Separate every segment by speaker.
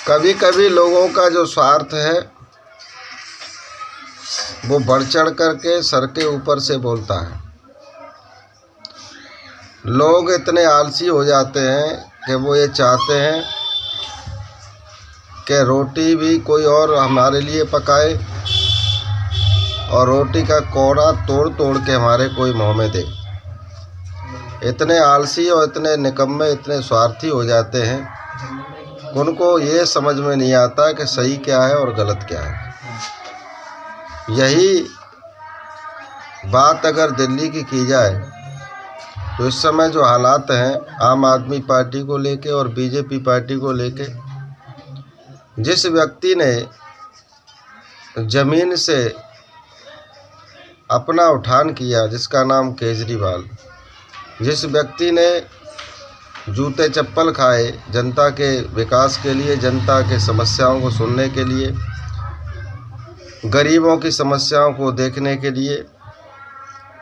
Speaker 1: कभी कभी लोगों का जो स्वार्थ है वो बढ़ चढ़ करके सर के ऊपर से बोलता है। लोग इतने आलसी हो जाते हैं कि वो ये चाहते हैं कि रोटी भी कोई और हमारे लिए पकाए और रोटी का कौड़ा तोड़ तोड़ के हमारे कोई मुँह में दे। इतने आलसी और इतने निकम्मे, इतने स्वार्थी हो जाते हैं, उनको ये समझ में नहीं आता कि सही क्या है और गलत क्या है। यही बात अगर दिल्ली की जाए तो इस समय जो हालात हैं आम आदमी पार्टी को लेके और बीजेपी पार्टी को लेके, जिस व्यक्ति ने ज़मीन से अपना उठान किया जिसका नाम केजरीवाल, जिस व्यक्ति ने जूते चप्पल खाए जनता के विकास के लिए, जनता के समस्याओं को सुनने के लिए, गरीबों की समस्याओं को देखने के लिए,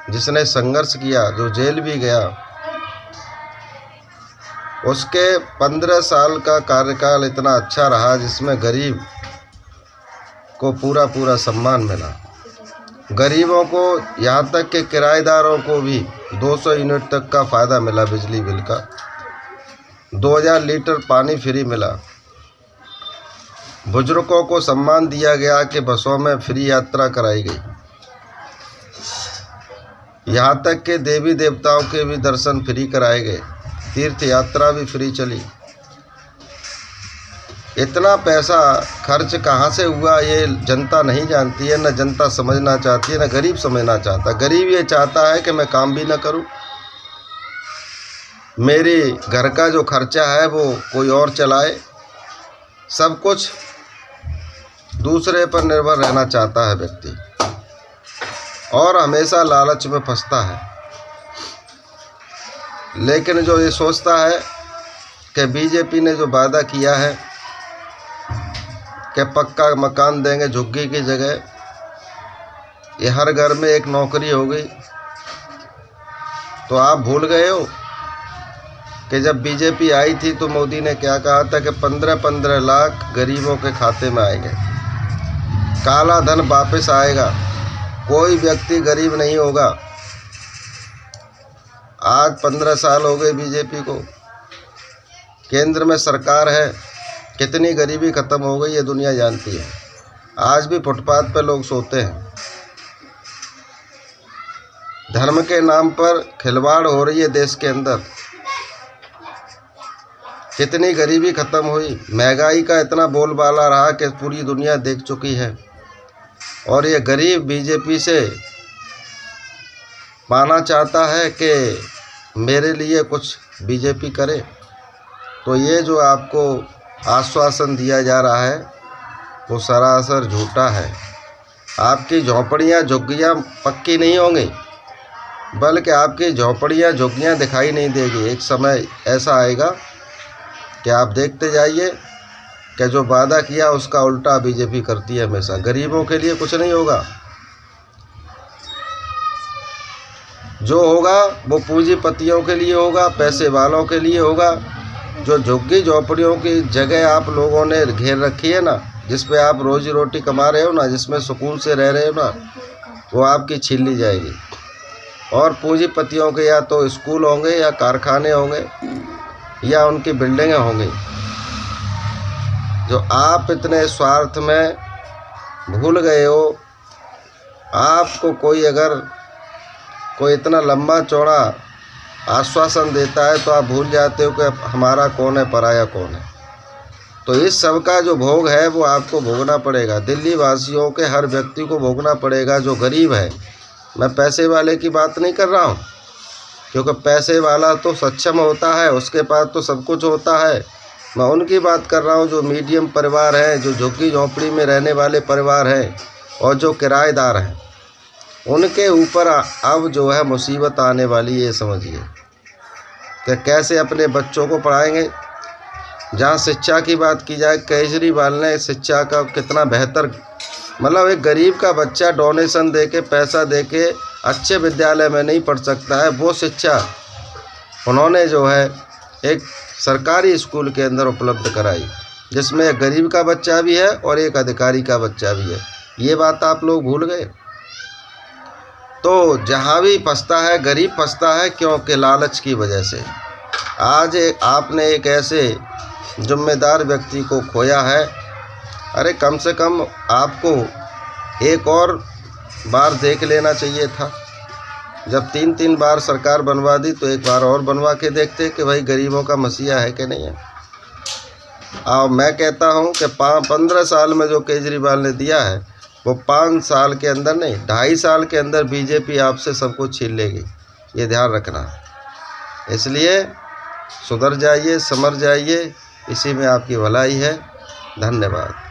Speaker 1: जिसने संघर्ष किया, जो जेल भी गया, उसके 15 साल का कार्यकाल इतना अच्छा रहा जिसमें गरीब को पूरा पूरा सम्मान मिला। गरीबों को, यहाँ तक कि किराएदारों को भी 200 यूनिट तक का फ़ायदा मिला बिजली बिल का, 2000 लीटर पानी फ्री मिला। बुजुर्गों को सम्मान दिया गया कि बसों में फ्री यात्रा कराई गई। यहाँ तक कि देवी देवताओं के भी दर्शन फ्री कराए गए, तीर्थ यात्रा भी फ्री चली। इतना पैसा खर्च कहाँ से हुआ ये जनता नहीं जानती है, न जनता समझना चाहती है, न गरीब समझना चाहता। गरीब ये चाहता है कि मैं काम भी न करूं, मेरे घर का जो खर्चा है वो कोई और चलाए, सब कुछ दूसरे पर निर्भर रहना चाहता है व्यक्ति, और हमेशा लालच में फंसता है। लेकिन जो ये सोचता है कि बीजेपी ने जो वादा किया है कि पक्का मकान देंगे झुग्गी की जगह, ये हर घर में एक नौकरी हो गई, तो आप भूल गए हो कि जब बीजेपी आई थी तो मोदी ने क्या कहा था कि 15-15 लाख गरीबों के खाते में आएंगे, काला धन वापस आएगा, कोई व्यक्ति गरीब नहीं होगा। आज 15 साल हो गए बीजेपी को, केंद्र में सरकार है, कितनी गरीबी ख़त्म हो गई ये दुनिया जानती है। आज भी फुटपाथ पे लोग सोते हैं। धर्म के नाम पर खिलवाड़ हो रही है देश के अंदर, कितनी गरीबी ख़त्म हुई। महंगाई का इतना बोलबाला रहा कि पूरी दुनिया देख चुकी है, और ये गरीब बीजेपी से पाना चाहता है कि मेरे लिए कुछ बीजेपी करे। तो ये जो आपको आश्वासन दिया जा रहा है वो सरासर झूठा है। आपकी झोंपड़ियाँ झुग्गियाँ पक्की नहीं होंगी, बल्कि आपकी झोंपड़ियाँ झुग्गियाँ दिखाई नहीं देगी। एक समय ऐसा आएगा कि आप देखते जाइए कि जो वादा किया उसका उल्टा बीजेपी करती है हमेशा। गरीबों के लिए कुछ नहीं होगा, जो होगा वो पूंजीपतियों के लिए होगा, पैसे वालों के लिए होगा। जो झुग्गी झोपड़ियों की जगह आप लोगों ने घेर रखी है ना, जिस पे आप रोजी रोटी कमा रहे हो ना, जिसमें सुकून से रह रहे हो ना, वो आपकी छीन ली जाएगी। और पूंजीपतियों के या तो स्कूल होंगे या कारखाने होंगे या उनकी बिल्डिंगें होंगी। जो आप इतने स्वार्थ में भूल गए हो, आपको कोई अगर कोई इतना लंबा चौड़ा आश्वासन देता है तो आप भूल जाते हो कि हमारा कौन है, पराया कौन है। तो इस सब का जो भोग है वो आपको भोगना पड़ेगा, दिल्ली वासियों के हर व्यक्ति को भोगना पड़ेगा जो गरीब है। मैं पैसे वाले की बात नहीं कर रहा हूँ, क्योंकि पैसे वाला तो सक्षम होता है, उसके पास तो सब कुछ होता है। मैं उनकी बात कर रहा हूँ जो मीडियम परिवार हैं, जो झुग्गी झोंपड़ी में रहने वाले परिवार हैं और जो किराएदार हैं। उनके ऊपर अब जो है मुसीबत आने वाली, ये समझिए कि कैसे अपने बच्चों को पढ़ाएंगे। जहाँ शिक्षा की बात की जाए, केजरीवाल ने शिक्षा का कितना बेहतर, मतलब एक गरीब का बच्चा डोनेशन दे के, पैसा दे के अच्छे विद्यालय में नहीं पढ़ सकता है, वो शिक्षा उन्होंने जो है एक सरकारी स्कूल के अंदर उपलब्ध कराई। जिसमें एक गरीब का बच्चा भी है और एक अधिकारी का बच्चा भी है। ये बात आप लोग भूल गए। तो जहाँ भी फंसता है गरीब फंसता है, क्योंकि लालच की वजह से। आज आपने एक ऐसे जिम्मेदार व्यक्ति को खोया है। अरे कम से कम आपको एक और बार देख लेना चाहिए था। जब 3-3 बार सरकार बनवा दी तो एक बार और बनवा के देखते कि भाई गरीबों का मसीहा है कि नहीं है। और मैं कहता हूं कि 15 साल में जो केजरीवाल ने दिया है वो 5 साल के अंदर नहीं, 2.5 साल के अंदर बीजेपी आपसे सब कुछ छीन लेगी। ये ध्यान रखना। इसलिए सुधर जाइए, समझ जाइए, इसी में आपकी भलाई है। धन्यवाद।